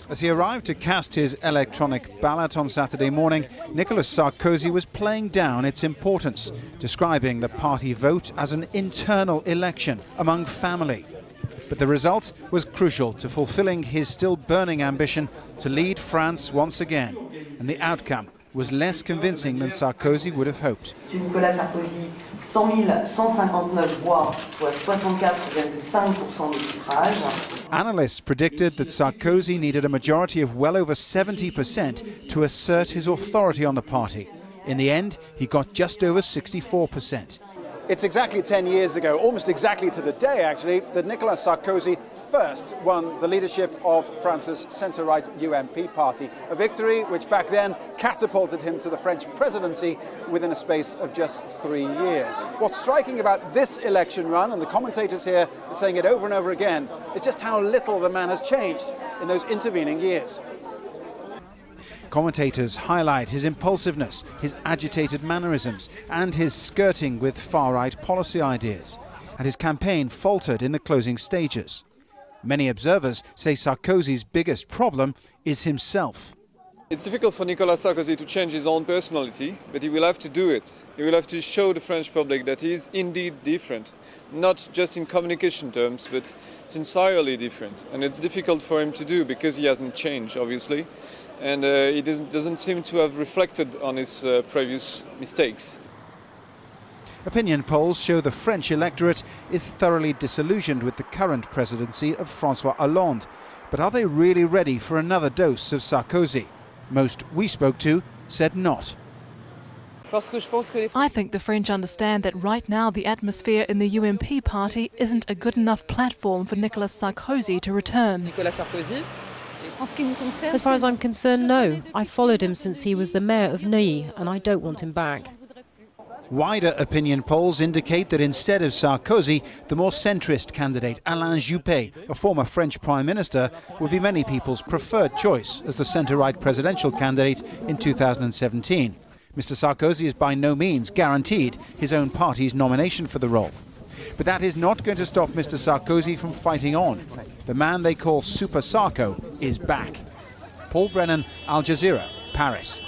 As he arrived to cast his electronic ballot on Saturday morning, Nicolas Sarkozy was playing down its importance, describing the party vote as an internal election among family. But the result was crucial to fulfilling his still burning ambition to lead France once again. And the outcome was less convincing than Sarkozy would have hoped. Nicolas Sarkozy, 100 159 voix, soit 64,5% des suffrages. Analysts predicted that Sarkozy needed a majority of well over 70% to assert his authority on the party. In the end, he got just over 64%. It's exactly 10 years ago, almost exactly to the day actually, that Nicolas Sarkozy first won the leadership of France's centre-right UMP party. A victory which back then catapulted him to the French presidency within a space of just 3 years. What's striking about this election run, and the commentators here are saying it over and over again, is just how little the man has changed in those intervening years. Commentators highlight his impulsiveness, his agitated mannerisms, and his skirting with far-right policy ideas. And his campaign faltered in the closing stages. Many observers say Sarkozy's biggest problem is himself. It's difficult for Nicolas Sarkozy to change his own personality, but he will have to do it. He will have to show the French public that he is indeed different. Not just in communication terms, but sincerely different. And it's difficult for him to do because he hasn't changed, obviously. And he doesn't seem to have reflected on his previous mistakes. Opinion polls show the French electorate is thoroughly disillusioned with the current presidency of François Hollande. But are they really ready for another dose of Sarkozy? Most we spoke to said not. I think the French understand that right now the atmosphere in the UMP party isn't a good enough platform for Nicolas Sarkozy to return. As far as I'm concerned, no. I followed him since he was the mayor of Neuilly, and I don't want him back. Wider opinion polls indicate that instead of Sarkozy, the more centrist candidate Alain Juppé, a former French prime minister, would be many people's preferred choice as the centre-right presidential candidate in 2017. Mr. Sarkozy is by no means guaranteed his own party's nomination for the role. But that is not going to stop Mr. Sarkozy from fighting on. The man they call Super Sarko is back. Paul Brennan, Al Jazeera, Paris.